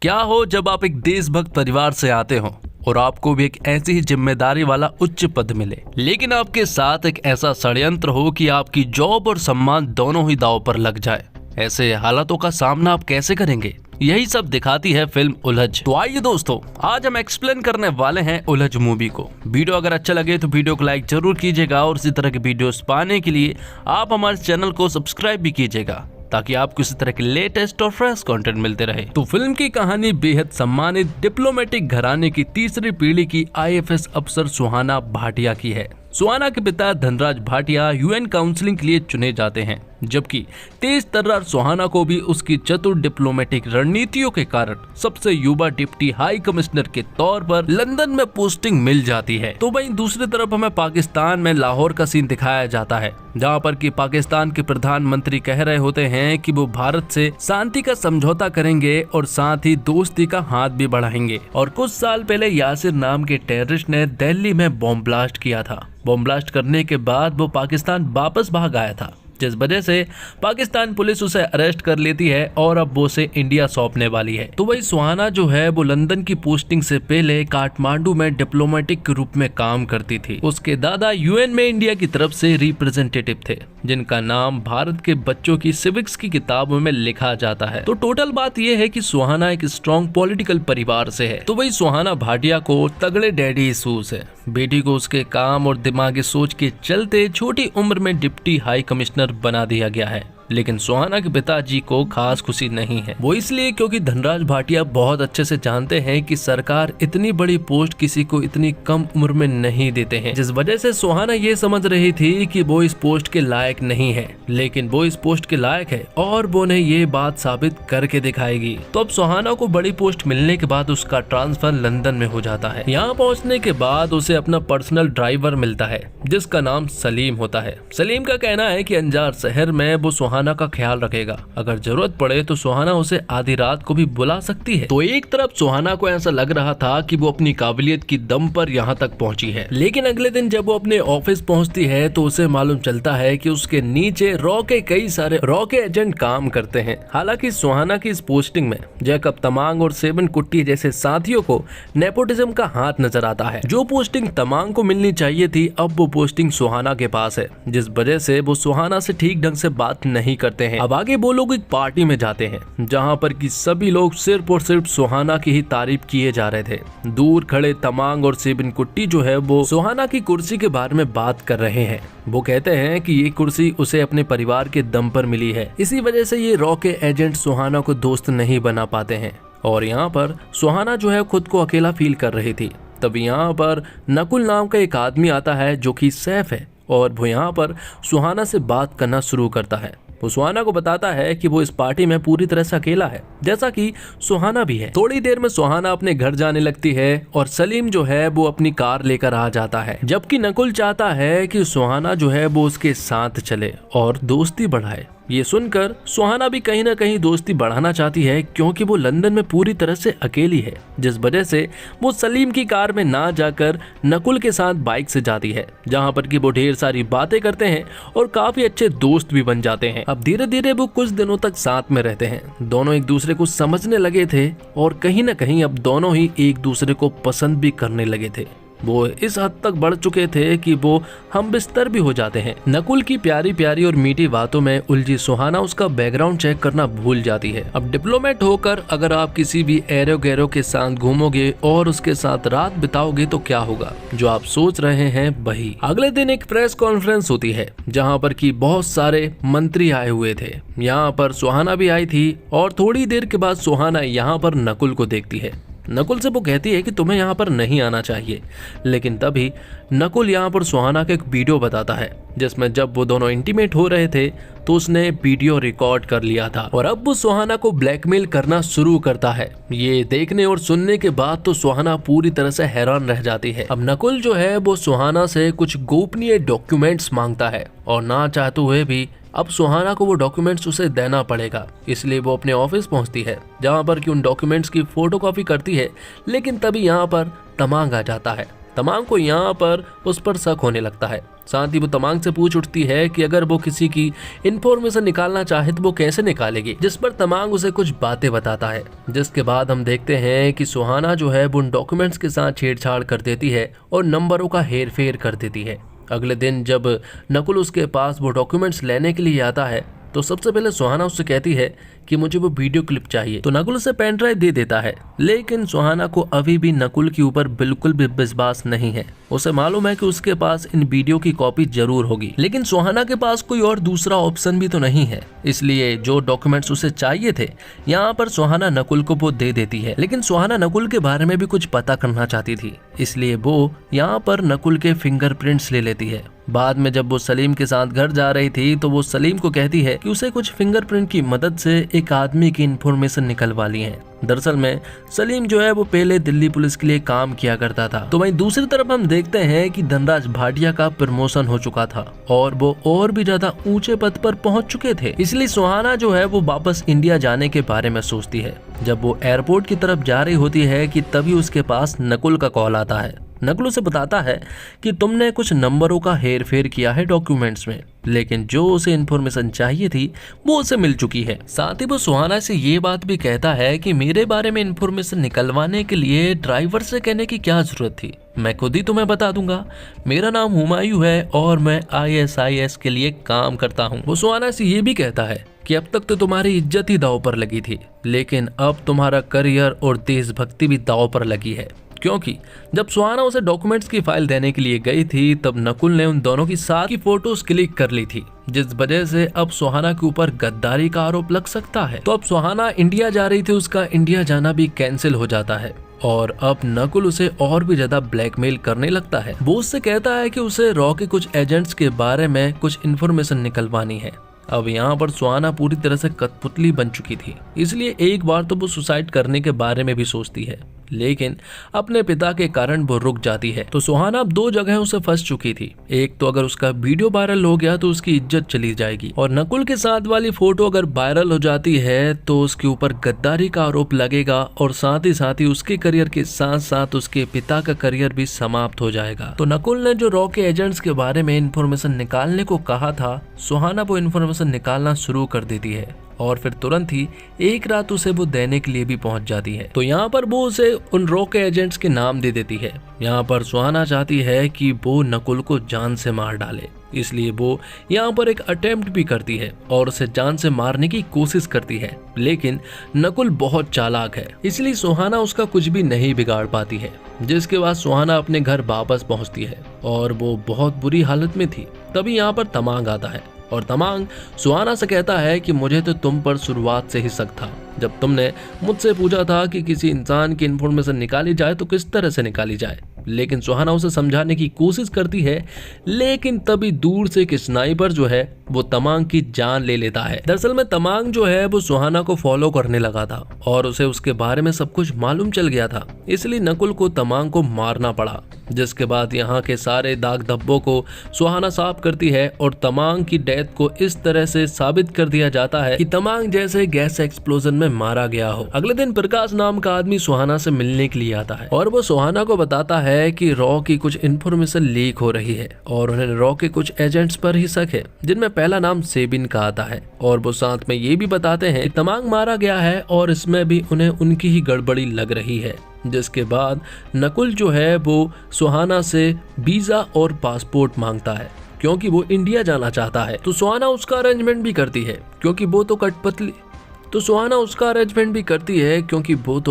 क्या हो जब आप एक देशभक्त परिवार से आते हो और आपको भी एक ऐसी ही जिम्मेदारी वाला उच्च पद मिले, लेकिन आपके साथ एक ऐसा षड्यंत्र हो कि आपकी जॉब और सम्मान दोनों ही दांव पर लग जाए। ऐसे हालातों का सामना आप कैसे करेंगे? यही सब दिखाती है फिल्म उलझ। तो आइए दोस्तों, आज हम एक्सप्लेन करने वाले हैं उलझ मूवी को। वीडियो अगर अच्छा लगे तो वीडियो को लाइक जरूर कीजिएगा और इसी तरह के वीडियोस पाने के लिए आप हमारे चैनल को सब्सक्राइब भी कीजिएगा ताकि आपको इसी तरह के लेटेस्ट और फ्रेश कंटेंट मिलते रहे। तो फिल्म की कहानी बेहद सम्मानित डिप्लोमेटिक घराने की तीसरी पीढ़ी की आईएफएस अफसर सुहाना भाटिया की है। सुहाना के पिता धनराज भाटिया यूएन काउंसिलिंग के लिए चुने जाते हैं, जबकि तेज तर्रार सुहाना को भी उसकी चतुर डिप्लोमेटिक रणनीतियों के कारण सबसे युवा डिप्टी हाई कमिश्नर के तौर पर लंदन में पोस्टिंग मिल जाती है। तो वहीं दूसरी तरफ हमें पाकिस्तान में लाहौर का सीन दिखाया जाता है, जहां पर कि पाकिस्तान के प्रधानमंत्री कह रहे होते हैं कि वो भारत से शांति का समझौता करेंगे और साथ ही दोस्ती का हाथ भी बढ़ाएंगे। और कुछ साल पहले यासिर नाम के टेररिस्ट ने दिल्ली में बॉम्ब ब्लास्ट किया था। बॉम्ब ब्लास्ट करने के बाद वो पाकिस्तान वापस भाग आया था, जिस वजह से पाकिस्तान पुलिस उसे अरेस्ट कर लेती है और अब वो उसे इंडिया सौंपने वाली है। तो वही सुहाना जो है वो लंदन की पोस्टिंग से पहले काठमांडू में डिप्लोमेटिक के रूप में काम करती थी। उसके दादा यूएन में इंडिया की तरफ से रिप्रेजेंटेटिव थे, जिनका नाम भारत के बच्चों की सिविक्स की किताबों में लिखा जाता है। तो टोटल बात यह है कि सुहाना एक स्ट्रॉन्ग पॉलिटिकल परिवार से है। तो वही सुहाना भाटिया को तगड़े डैडी इशूज है। बेटी को उसके काम और दिमागी सोच के चलते छोटी उम्र में डिप्टी हाई कमिश्नर बना दिया गया है, लेकिन सुहाना के पिताजी को खास खुशी नहीं है। वो इसलिए क्योंकि धनराज भाटिया बहुत अच्छे से जानते हैं कि सरकार इतनी बड़ी पोस्ट किसी को इतनी कम उम्र में नहीं देते हैं, जिस वजह से सुहाना ये समझ रही थी कि वो इस पोस्ट के लायक नहीं है, लेकिन वो इस पोस्ट के लायक है और वो ने ये बात साबित करके दिखाएगी। तो अब सुहाना को बड़ी पोस्ट मिलने के बाद उसका ट्रांसफर लंदन में हो जाता है। यहाँ पहुँचने के बाद उसे अपना पर्सनल ड्राइवर मिलता है, जिसका नाम सलीम होता है। सलीम का कहना है कि अंजार शहर में वो सुहाना का ख्याल रखेगा, अगर जरूरत पड़े तो सुहाना उसे आधी रात को भी बुला सकती है। तो एक तरफ सुहाना को ऐसा लग रहा था कि वो अपनी काबिलियत की दम पर यहाँ तक पहुँची है, लेकिन अगले दिन जब वो अपने ऑफिस पहुँचती है तो उसे मालूम चलता है कि उसके नीचे रॉ के कई सारे रॉ के एजेंट काम करते हैं। हालांकि सुहाना की इस पोस्टिंग में जैकब तमांग और सेवन कुट्टी जैसे साथियों को नेपोटिज्म का हाथ नजर आता है। जो पोस्टिंग तमांग को मिलनी चाहिए थी, अब वो पोस्टिंग सुहाना के पास है, जिस वजह से वो सुहाना से ठीक ढंग से बात नहीं करते हैं। अब आगे वो लोग एक पार्टी में जाते हैं, जहां पर कि सभी लोग सिर्फ और सिर्फ सुहाना की ही तारीफ किए जा रहे थे। दूर खड़े तमांग और सेबिन कुट्टी जो है वो सुहाना की कुर्सी के बारे में बात कर रहे हैं। वो कहते हैं कि ये कुर्सी उसे अपने परिवार के दम पर मिली है, इसी वजह से ये रॉ के एजेंट सुहाना को दोस्त नहीं बना पाते हैं। और यहाँ पर सुहाना जो है खुद को अकेला फील कर रही थी। तभी यहाँ पर नकुल नाम का एक आदमी आता है जो कि सैफ है, और वो यहाँ पर सुहाना से बात करना शुरू करता है। वो सुहाना को बताता है कि वो इस पार्टी में पूरी तरह से अकेला है, जैसा कि सुहाना भी है। थोड़ी देर में सुहाना अपने घर जाने लगती है और सलीम जो है वो अपनी कार लेकर आ जाता है, जबकि नकुल चाहता है कि सुहाना जो है वो उसके साथ चले और दोस्ती बढ़ाए। ये सुनकर सुहाना भी कहीं ना कहीं दोस्ती बढ़ाना चाहती है, क्योंकि वो लंदन में पूरी तरह से अकेली है, जिस वजह से वो सलीम की कार में ना जाकर नकुल के साथ बाइक से जाती है, जहां पर कि वो ढेर सारी बातें करते हैं और काफी अच्छे दोस्त भी बन जाते हैं। अब धीरे धीरे वो कुछ दिनों तक साथ में रहते हैं। दोनों एक दूसरे को समझने लगे थे और कहीं ना कहीं अब दोनों ही एक दूसरे को पसंद भी करने लगे थे। वो इस हद तक बढ़ चुके थे कि वो हम बिस्तर भी हो जाते हैं। नकुल की प्यारी प्यारी और मीठी बातों में उलझी सुहाना उसका बैकग्राउंड चेक करना भूल जाती है। अब डिप्लोमेट होकर अगर आप किसी भी एरो गैरो के साथ घूमोगे और उसके साथ रात बिताओगे तो क्या होगा, जो आप सोच रहे हैं वही। अगले दिन एक प्रेस कॉन्फ्रेंस होती है, जहाँ पर की बहुत सारे मंत्री आए हुए थे। यहाँ पर सुहाना भी आई थी और थोड़ी देर के बाद सुहाना यहाँ पर नकुल को देखती है। नकुल से वो कहती है कि तुम्हें यहाँ पर नहीं आना चाहिए, लेकिन तभी नकुल यहाँ पर सुहाना का एक वीडियो बताता है, जिसमें जब वो दोनों इंटीमेट हो रहे थे तो उसने वीडियो रिकॉर्ड कर लिया था और अब वो सुहाना को ब्लैकमेल करना शुरू करता है। ये देखने और सुनने के बाद तो सुहाना पूरी तरह से हैरान रह जाती है। अब नकुल जो है वो सुहाना से कुछ गोपनीय डॉक्यूमेंट्स मांगता है और ना चाहते हुए भी अब सुहाना को वो डॉक्यूमेंट्स उसे देना पड़ेगा, इसलिए वो अपने ऑफिस पहुंचती है, जहां पर कि उन डॉक्यूमेंट्स की फोटोकॉपी करती है। लेकिन तभी यहाँ पर तमांग आ जाता है तमांग को यहाँ पर उस पर शक होने लगता है। साथ ही वो तमांग से पूछ उठती है कि अगर वो किसी की इंफॉर्मेशन निकालना चाहे तो वो कैसे निकालेगी, जिस पर तमांग उसे कुछ बातें बताता है। जिसके बाद हम देखते हैं कि सुहाना जो है वो उन डॉक्यूमेंट्स के साथ छेड़छाड़ कर देती है और नंबरों का हेर फेर कर देती है। अगले दिन जब नकुल उसके पास वो डॉक्यूमेंट्स लेने के लिए आता है तो सबसे पहले सुहाना उससे कहती है कि मुझे वो वीडियो क्लिप चाहिए। तो नकुल उसे पेन ड्राइव दे देता है, लेकिन सुहाना को अभी भी नकुल के ऊपर बिल्कुल भी विश्वास नहीं है। उसे मालूम है कि उसके पास इन वीडियो की कॉपी जरूर होगी, लेकिन सुहाना के पास कोई और दूसरा ऑप्शन भी तो नहीं है। इसलिए जो डॉक्यूमेंट्स उसे चाहिए थे यहाँ पर सुहाना नकुल को वो दे देती है। लेकिन सुहाना नकुल के बारे में भी कुछ पता करना चाहती थी, इसलिए वो यहाँ पर नकुल के फिंगरप्रिंट्स ले लेती है। बाद में जब वो सलीम के साथ घर जा रही थी तो वो सलीम को कहती है कि उसे कुछ फिंगरप्रिंट की मदद से एक आदमी की इंफॉर्मेशन निकलवा ली है। दरअसल में सलीम जो है वो पहले दिल्ली पुलिस के लिए काम किया करता था। तो वहीं दूसरी तरफ हम देखते हैं कि धनराज भाटिया का प्रमोशन हो चुका था और वो और भी ज्यादा ऊंचे पद पर पहुंच चुके थे। इसलिए सुहाना जो है वो वापस इंडिया जाने के बारे में सोचती है। जब वो एयरपोर्ट की तरफ जा रही होती है कि तभी उसके पास नकुल का कॉल आता है। नकुल उसे बताता है कि तुमने कुछ नंबरों का हेर फेर किया है डॉक्यूमेंट्स में, लेकिन जो उसे इन्फॉर्मेशन चाहिए थी वो उसे मिल चुकी है। साथ ही वो सुहाना से ये बात भी कहता है कि मेरे बारे में इन्फॉर्मेशन निकलवाने के लिए ड्राइवर से कहने की क्या जरूरत थी, मैं खुद ही तुम्हें बता दूंगा। मेरा नाम हुमायूं है और मैं ISIS के लिए काम करता हूँ। वो सुहाना से ये भी कहता है कि अब तक तो तुम्हारी इज्जत ही दांव पर लगी थी, लेकिन अब तुम्हारा करियर और देशभक्ति भी दांव पर लगी है। क्योंकि जब सुहाना उसे डॉक्यूमेंट्स की फाइल देने के लिए गई थी तब नकुल ने उन दोनों की साथ की फोटोज क्लिक कर ली थी, जिस वजह से अब सुहाना के ऊपर गद्दारी का आरोप लग सकता है। तो अब सुहाना इंडिया जा रही थी, उसका इंडिया जाना भी कैंसिल हो जाता है और अब नकुल उसे और भी ज्यादा ब्लैकमेल करने लगता है। वो उससे कहता है कि उसे रॉ के कुछ एजेंट्स के बारे में कुछ इन्फॉर्मेशन निकलवानी है। अब यहाँ पर सुहाना पूरी तरह से कठपुतली बन चुकी थी, इसलिए एक बार तो वो सुसाइड करने के बारे में भी सोचती है, लेकिन अपने पिता के कारण वो रुक जाती है। तो सुहाना अब दो जगहों से फंस चुकी थी। एक तो अगर उसका वीडियो वायरल हो गया तो उसकी इज्जत चली जाएगी, और नकुल के साथ वाली फोटो अगर वायरल हो जाती है तो उसके ऊपर गद्दारी का आरोप लगेगा और साथ ही उसके करियर के साथ साथ उसके पिता का करियर भी समाप्त हो जाएगा। तो नकुल ने जो रॉ के एजेंट्स के बारे में इन्फॉर्मेशन निकालने को कहा था, सुहाना वो इन्फॉर्मेशन निकालना शुरू कर देती है और फिर तुरंत ही एक रात उसे वो देने के लिए भी पहुंच जाती है। तो यहाँ पर वो उसे उन रॉ के एजेंट्स के नाम दे देती है। यहाँ पर सुहाना चाहती है कि वो नकुल को जान से मार डाले, इसलिए वो यहाँ पर एक अटेम्प्ट भी करती है और उसे जान से मारने की कोशिश करती है, लेकिन नकुल बहुत चालाक है, इसलिए सुहाना उसका कुछ भी नहीं बिगाड़ पाती है। जिसके बाद सुहाना अपने घर वापस पहुँचती है और वो बहुत बुरी हालत में थी। तभी यहाँ पर तमांग आता है और तमांग सुहाना से कहता है कि मुझे तो तुम पर शुरुआत से ही शक था। जब तुमने मुझसे पूछा था कि किसी इंसान की इन्फॉर्मेशन निकाली जाए तो किस तरह से निकाली जाए, लेकिन सुहाना उसे समझाने की कोशिश करती है, लेकिन तभी दूर से एक स्नाइपर जो है वो तमांग की जान ले लेता है। दरअसल में तमांग जो है वो सुहाना को फॉलो करने लगा था और उसे उसके बारे में सब कुछ मालूम चल गया था, इसलिए नकुल को तमांग को मारना पड़ा। जिसके बाद यहाँ के सारे दाग धब्बों को सुहाना साफ करती है और तमांग की डेथ को इस तरह से साबित कर दिया जाता है कि तमांग जैसे गैस एक्सप्लोजन में मारा गया हो। अगले दिन प्रकाश नाम का आदमी सुहाना से मिलने के लिए आता है और वो सुहाना को बताता है कि रॉ की कुछ इन्फॉर्मेशन लीक हो रही है और उन्हें रॉ के कुछ एजेंट्स पर ही शक है, जिनमें पहला नाम सेबिन का आता है। और वो साथ में ये भी बताते हैं कि तमांग मारा गया है और इसमें भी उन्हें उनकी ही गड़बड़ी लग रही है। जिसके बाद नकुल जो है वो सुहाना से वीजा और पासपोर्ट मांगता है क्योंकि वो इंडिया जाना चाहता है। तो सुहाना उसका अरेंजमेंट भी करती है क्योंकि वो तो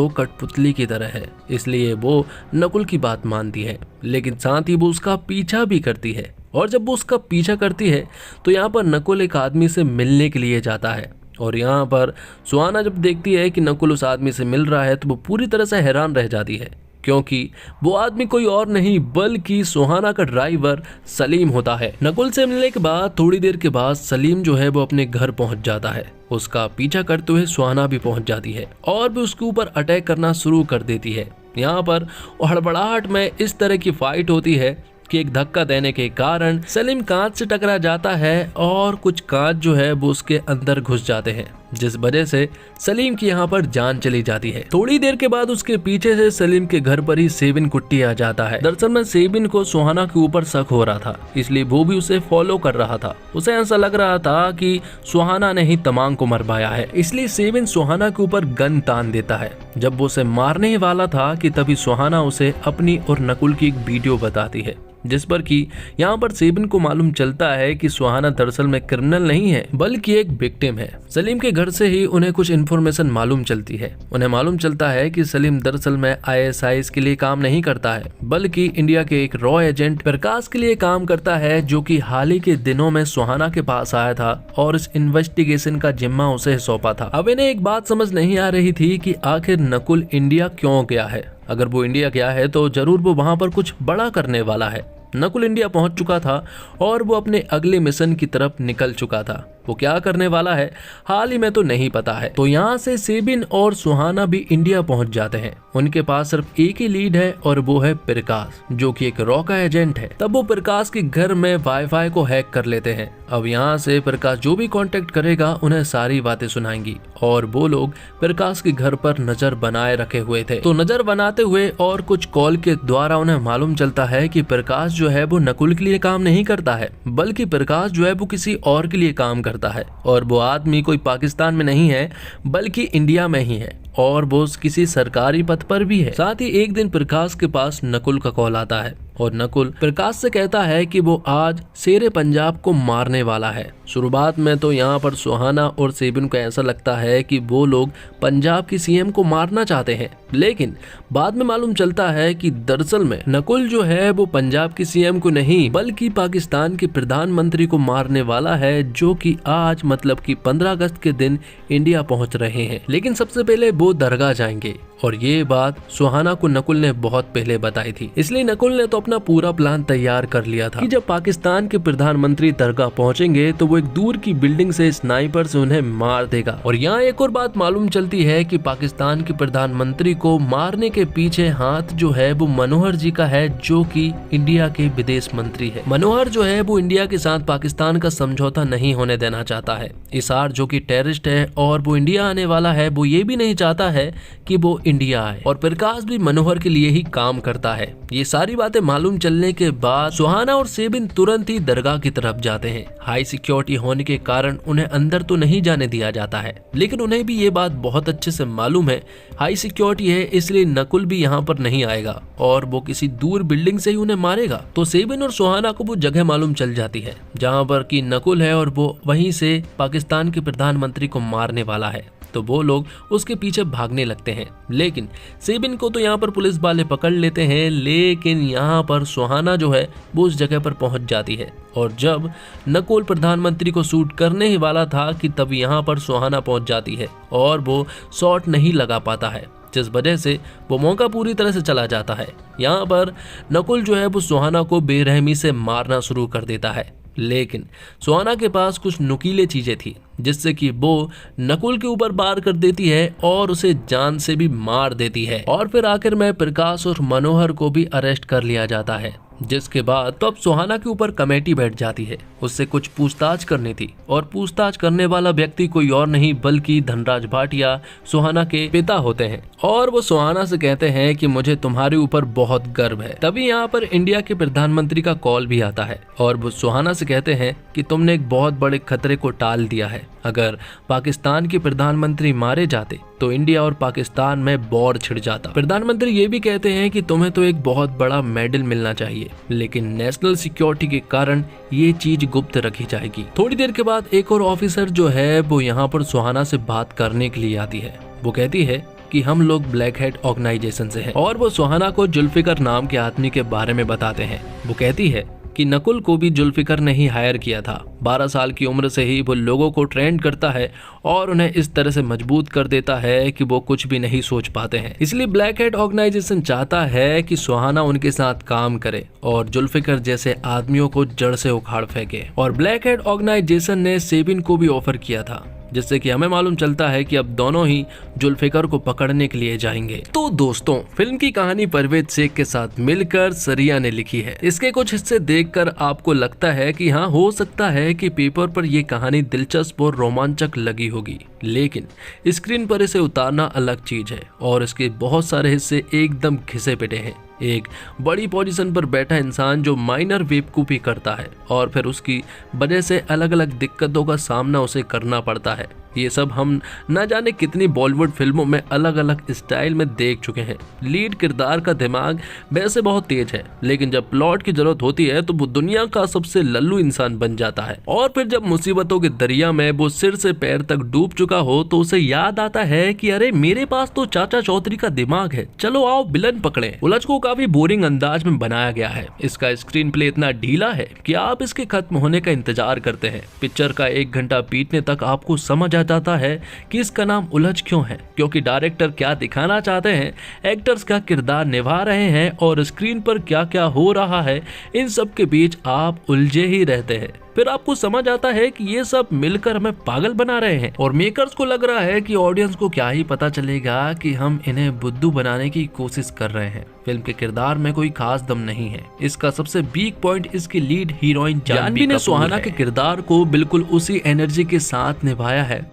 कठपुतली की तरह है, इसलिए वो नकुल की बात मानती है, लेकिन साथ ही वो उसका पीछा भी करती है। और जब वो उसका पीछा करती है तो यहाँ पर नकुल एक आदमी से मिलने के लिए जाता है और यहाँ पर सुहाना जब देखती है कि नकुल उस आदमी से मिल रहा है तो वो पूरी तरह से हैरान रह जाती है, क्योंकि वो आदमी कोई और नहीं बल्कि सुहाना का ड्राइवर सलीम होता है। नकुल से मिलने के बाद थोड़ी देर के बाद सलीम जो है वो अपने घर पहुंच जाता है। उसका पीछा करते हुए सुहाना भी पहुंच जाती है और भी उसके ऊपर अटैक करना शुरू कर देती है। यहाँ पर हड़बड़ाहट में इस तरह की फाइट होती है कि एक धक्का देने के कारण सलीम कांच से टकरा जाता है और कुछ कांच जो है वो उसके अंदर घुस जाते हैं, जिस वजह से सलीम की यहाँ पर जान चली जाती है। थोड़ी देर के बाद उसके पीछे से सलीम के घर पर ही सेबिन कुट्टी आ जाता है। दरअसल में सेबिन को सुहाना के ऊपर शक हो रहा था, इसलिए वो भी उसे फॉलो कर रहा था। उसे ऐसा लग रहा था कि सुहाना ने ही तमांग को मरवाया है, इसलिए सेबिन सुहाना के ऊपर गन तान देता है। जब वो उसे मारने ही वाला था कि तभी सुहाना उसे अपनी और नकुल की एक वीडियो बताती है, जिस पर कि यहाँ पर सेबिन को मालूम चलता है कि सुहाना दरअसल में क्रिमिनल नहीं है बल्कि एक विक्टिम है। सलीम के घर से ही उन्हें कुछ इन्फॉर्मेशन मालूम चलती है। उन्हें मालूम चलता है कि सलीम दरअसल में ISIS के लिए काम नहीं करता है बल्कि इंडिया के एक रॉ एजेंट प्रकाश के लिए काम करता है, जो कि हाल ही के दिनों में सुहाना के पास आया था और इस इन्वेस्टिगेशन का जिम्मा उसे सौंपा था। अब इन्हें एक बात समझ नहीं आ रही थी कि आखिर नकुल इंडिया क्यों गया है। अगर वो इंडिया गया है तो जरूर वो वहां पर कुछ बड़ा करने वाला है। नकुल इंडिया पहुंच चुका था और वो अपने अगले मिशन की तरफ निकल चुका था। वो क्या करने वाला है हाल ही में तो नहीं पता है। तो यहाँ से सेबिन और सुहाना भी इंडिया पहुंच जाते हैं। उनके पास सिर्फ एक ही लीड है और वो है प्रकाश, जो कि एक रॉ का एजेंट है। तब वो प्रकाश के घर में वाईफाई को हैक कर लेते हैं। अब यहाँ से प्रकाश जो भी कांटेक्ट करेगा उन्हें सारी बातें सुनाएंगी और वो लोग प्रकाश के घर पर नजर बनाए रखे हुए थे। तो नजर बनाते हुए और कुछ कॉल के द्वारा उन्हें मालूम चलता है कि प्रकाश जो है वो नकुल के लिए काम नहीं करता है बल्कि प्रकाश जो है वो किसी और के लिए काम करता है और वो आदमी कोई पाकिस्तान में नहीं है बल्कि इंडिया में ही है और वो किसी सरकारी पद पर भी है। साथ ही एक दिन प्रकाश के पास नकुल का कॉल आता है और नकुल प्रकाश से कहता है कि वो आज शेरे पंजाब को मारने वाला है। शुरुआत में तो यहाँ पर सुहाना और सेबिन को ऐसा लगता है कि वो लोग पंजाब की CM को मारना चाहते हैं, लेकिन बाद में मालूम चलता है कि दरअसल में नकुल जो है वो पंजाब की CM को नहीं बल्कि पाकिस्तान के प्रधानमंत्री को मारने वाला है, जो कि आज मतलब कि 15 अगस्त के दिन इंडिया पहुंच रहे हैं। लेकिन सबसे पहले वो दरगाह जाएंगे और ये बात सुहाना को नकुल ने बहुत पहले बताई थी, इसलिए नकुल ने तो अपना पूरा प्लान तैयार कर लिया था कि जब पाकिस्तान के प्रधानमंत्री दरगाह पहुंचेंगे तो वो एक दूर की बिल्डिंग से स्नाइपर से उन्हें मार देगा। और यहाँ एक और बात मालूम चलती है कि पाकिस्तान के प्रधानमंत्री को मारने के पीछे हाथ जो है वो मनोहर जी का है, जो कि इंडिया के विदेश मंत्री है। मनोहर जो है वो इंडिया के साथ पाकिस्तान का समझौता नहीं होने देना चाहता है। इसार जो कि टेररिस्ट है और वो इंडिया आने वाला है, वो ये भी नहीं चाहता है कि वो इंडिया आए और प्रकाश भी मनोहर के लिए ही काम करता है। ये सारी बातें मालूम चलने के बाद सुहाना और सेबिन तुरंत ही दरगाह की तरफ जाते हैं। हाई सिक्योरिटी होने के कारण उन्हें अंदर तो नहीं जाने दिया जाता है, लेकिन उन्हें भी ये बात बहुत अच्छे से मालूम है हाई सिक्योरिटी है, इसलिए नकुल भी यहाँ पर नहीं आएगा और वो किसी दूर बिल्डिंग से ही उन्हें मारेगा। तो सेबिन और सुहाना को वो जगह मालूम चल जाती है जहाँ पर कि नकुल है और वो वहीं से पाकिस्तान के प्रधानमंत्री को मारने वाला है। तो वो लोग उसके पीछे भागने लगते हैं, लेकिन सेबिन को तो यहाँ पर पुलिस वाले पकड़ लेते हैं। लेकिन यहाँ पर सुहाना जो है वो उस जगह पर पहुंच जाती है और जब नकुल प्रधानमंत्री को शूट करने ही वाला था कि तब यहाँ पर सुहाना पहुंच जाती है और वो शॉट नहीं लगा पाता है, जिस वजह से वो मौका पूरी तरह से चला जाता है। यहाँ पर नकुल जो है वो सुहाना को बेरहमी से मारना शुरू कर देता है, लेकिन सुहाना के पास कुछ नुकीले चीजें थी जिससे कि वो नकुल के ऊपर वार कर देती है और उसे जान से भी मार देती है। और फिर आखिर में प्रकाश और मनोहर को भी अरेस्ट कर लिया जाता है, जिसके बाद तो अब सुहाना के ऊपर कमेटी बैठ जाती है। उससे कुछ पूछताछ करनी थी और पूछताछ करने वाला व्यक्ति कोई और नहीं बल्कि धनराज भाटिया सुहाना के पिता होते हैं और वो सुहाना से कहते हैं कि मुझे तुम्हारे ऊपर बहुत गर्व है। तभी यहाँ पर इंडिया के प्रधानमंत्री का कॉल भी आता है और वो सुहाना से कहते हैं कि तुमने एक बहुत बड़े खतरे को टाल दिया है। अगर पाकिस्तान के प्रधानमंत्री मारे जाते तो इंडिया और पाकिस्तान में वॉर छिड़ जाता। प्रधानमंत्री ये भी कहते हैं कि तुम्हें तो एक बहुत बड़ा मेडल मिलना चाहिए, लेकिन नेशनल सिक्योरिटी के कारण ये चीज गुप्त रखी जाएगी। थोड़ी देर के बाद एक और ऑफिसर जो है वो यहाँ पर सुहाना से बात करने के लिए आती है। वो कहती है कि हम लोग ब्लैक हेड ऑर्गेनाइजेशन से हैं और वो सुहाना को जुल्फिकर नाम के आदमी के बारे में बताते हैं। वो कहती है कि नकुल को भी जुल्फिकर ने ही हायर किया था। 12 साल की उम्र से ही वो लोगों को ट्रेन करता है और उन्हें इस तरह से मजबूत कर देता है कि वो कुछ भी नहीं सोच पाते हैं। इसलिए ब्लैक हेड ऑर्गेनाइजेशन चाहता है कि सुहाना उनके साथ काम करे और जुल्फिकर जैसे आदमियों को जड़ से उखाड़ फेंके। और ब्लैक हेड ऑर्गेनाइजेशन ने सेबिन को भी ऑफर किया था जिससे कि हमें मालूम चलता है कि अब दोनों ही जुल्फिकर को पकड़ने के लिए जाएंगे। तो दोस्तों, फिल्म की कहानी परवेज शेख के साथ मिलकर सरिया ने लिखी है। इसके कुछ हिस्से देखकर आपको लगता है कि हाँ, हो सकता है कि पेपर पर यह कहानी दिलचस्प और रोमांचक लगी होगी, लेकिन स्क्रीन पर इसे उतारना अलग चीज है और इसके बहुत सारे हिस्से एकदम घिसे पिटे हैं। एक बड़ी पोजीशन पर बैठा इंसान जो माइनर बेवकूफी करता है और फिर उसकी वजह से अलग अलग दिक्कतों का सामना उसे करना पड़ता है। ये सब हम न जाने कितनी बॉलीवुड फिल्मों में अलग अलग स्टाइल में देख चुके हैं। लीड किरदार का दिमाग वैसे बहुत तेज है, लेकिन जब प्लॉट की जरूरत होती है तो वो दुनिया का सबसे लल्लू इंसान बन जाता है। और फिर जब मुसीबतों के दरिया में वो सिर से पैर तक डूब चुका हो तो उसे याद आता है कि अरे, मेरे पास तो चाचा चौधरी का दिमाग है, चलो आओ विलन पकड़े। उलझ को काफी बोरिंग अंदाज में बनाया गया है। इसका स्क्रीन प्ले इतना ढीला है कि आप इसके खत्म होने का इंतजार करते हैं। पिक्चर का 1 घंटा बीतने तक आपको समझ जाता है कि इसका नाम उलझ क्यों है, क्योंकि डायरेक्टर क्या दिखाना चाहते हैं, एक्टर्स का किरदार निभा रहे हैं और स्क्रीन पर क्या क्या हो रहा है, इन सब के बीच आप उलझे ही रहते हैं। फिर आपको समझ आता है कि ये सब मिलकर हमें पागल बना रहे हैं और मेकर्स को लग रहा है कि ऑडियंस को क्या ही पता चलेगा कि हम इन्हें बुद्धू बनाने की कोशिश कर रहे हैं। फिल्म के किरदार में कोई खास दम नहीं है। इसका सबसे वीक पॉइंट इसकी लीड हीरोइन जानवी ने सुहाना के किरदार को बिल्कुल उसी एनर्जी के साथ निभाया है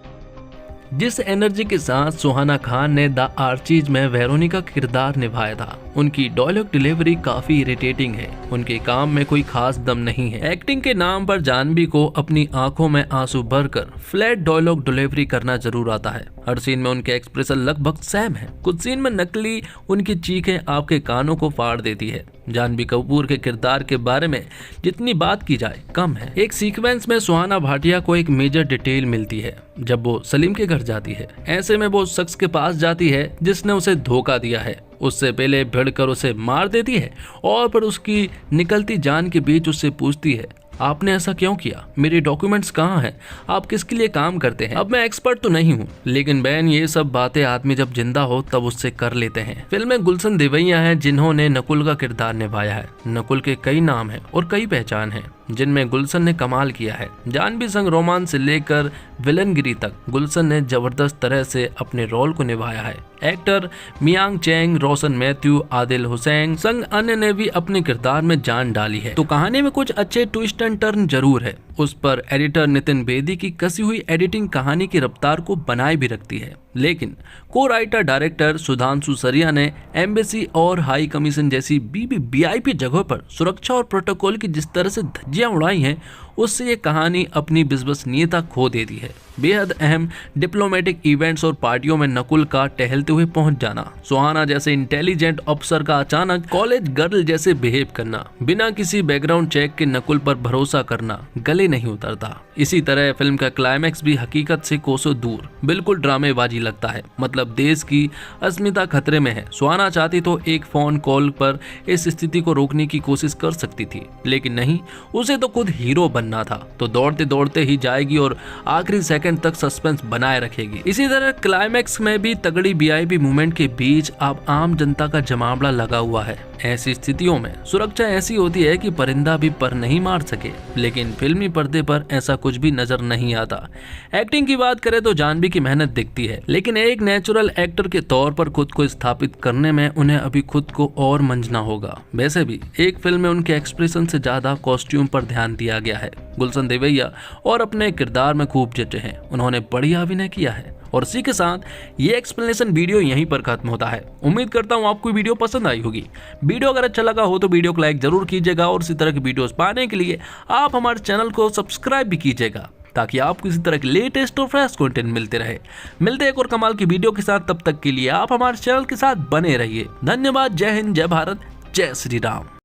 जिस एनर्जी के साथ सुहाना खान ने द आर्चीज में वेरोनिका का किरदार निभाया था। उनकी डायलॉग डिलीवरी काफी इरिटेटिंग है। उनके काम में कोई खास दम नहीं है। एक्टिंग के नाम पर जानवी को अपनी आंखों में आंसू भरकर फ्लैट डायलॉग डिलीवरी करना जरूर आता है। हर सीन में उनके एक्सप्रेशन लगभग सेम है। कुछ सीन में नकली उनकी चीखें आपके कानों को फाड़ देती है। जानवी कपूर के किरदार के बारे में जितनी बात की जाए कम है। एक सीक्वेंस में सुहाना भाटिया को एक मेजर डिटेल मिलती है जब वो सलीम के घर जाती है। ऐसे में वो शख्स के पास जाती है जिसने उसे धोखा दिया है। उससे पहले भिड़कर उसे मार देती है और फिर उसकी निकलती जान के बीच उससे पूछती है, आपने ऐसा क्यों किया? मेरे डॉक्यूमेंट्स कहाँ हैं? आप किसके लिए काम करते हैं? अब मैं एक्सपर्ट तो नहीं हूँ, लेकिन बहन ये सब बातें आदमी जब जिंदा हो तब उससे कर लेते हैं। फिल्म में गुलशन देवैया हैं जिन्होंने नकुल का किरदार निभाया है। नकुल के कई नाम हैं और कई पहचान है जिनमें गुलशन ने कमाल किया है। जानवी संग रोमांस से लेकर विलनगिरी तक गुलशन ने जबरदस्त तरह से अपने रोल को निभाया है। एक्टर मियांग चैंग, रोशन मैथ्यू, आदिल हुसैन संग अन्य ने भी अपने किरदार में जान डाली है। तो कहानी में कुछ अच्छे ट्विस्ट एंड टर्न जरूर है। उस पर एडिटर नितिन बेदी की कसी हुई एडिटिंग कहानी की रफ्तार को बनाए भी रखती है, लेकिन को राइटर डायरेक्टर सुधांशु सरिया ने एम्बेसी और हाई कमीशन जैसी वीआईपी जगहों पर सुरक्षा और प्रोटोकॉल की जिस तरह से धज्जियां उड़ाई हैं, उससे ये कहानी अपनी विश्वसनीयता खो देती है। बेहद अहम डिप्लोमेटिक इवेंट्स और पार्टियों में नकुल का टहलते हुए पहुंच जाना, सुहाना जैसे इंटेलिजेंट ऑफिसर का अचानक कॉलेज गर्ल जैसे बिहेव करना, बिना किसी बैकग्राउंड चेक के नकुल पर भरोसा करना गले नहीं उतरता। इसी तरह फिल्म का क्लाइमैक्स भी हकीकत से कोसों दूर बिल्कुल ड्रामेबाजी लगता है। मतलब देश की अस्मिता खतरे में है। सुहाना चाहती तो एक फोन कॉल पर इस स्थिति को रोकने की कोशिश कर सकती थी, लेकिन नहीं, उसे तो खुद हीरो बनना था। तो दौड़ते दौड़ते ही जाएगी और आखिरी सेकंड तक सस्पेंस बनाए रखेगी। इसी तरह क्लाइमैक्स में भी तगड़ी वीआईपी मूवमेंट के बीच अब आम जनता का जमावड़ा लगा हुआ है। ऐसी स्थितियों में सुरक्षा ऐसी होती है कि परिंदा भी पर नहीं मार सके, लेकिन फिल्मी पर्दे पर ऐसा कुछ भी नजर नहीं आता। एक्टिंग की बात करें तो जानवी की मेहनत दिखती है, लेकिन एक नेचुरल एक्टर के तौर पर खुद को स्थापित करने में उन्हें अभी खुद को और मंजना होगा। वैसे भी एक फिल्म में उनके एक्सप्रेशन से ज्यादा कॉस्ट्यूम पर ध्यान दिया गया है। गुलशन देवैया और अपने किरदार में खूब जचे हैं। उन्होंने बढ़िया अभिनय किया है। और इसी के साथ ये एक्सप्लेनेशन वीडियो यहीं पर खत्म होता है। उम्मीद करता हूँ आपको वीडियो पसंद आई होगी। वीडियो अगर अच्छा लगा हो तो वीडियो को लाइक जरूर कीजिएगा और इसी तरह की वीडियोस पाने के लिए आप हमारे चैनल को सब्सक्राइब भी कीजिएगा, ताकि आपको इसी तरह के लेटेस्ट और फ्रेश कंटेंट मिलते रहे। मिलते हैं एक और कमाल की वीडियो के साथ, तब तक के लिए आप हमारे चैनल के साथ बने रहिए। धन्यवाद। जय हिंद, जय भारत, जय श्री राम।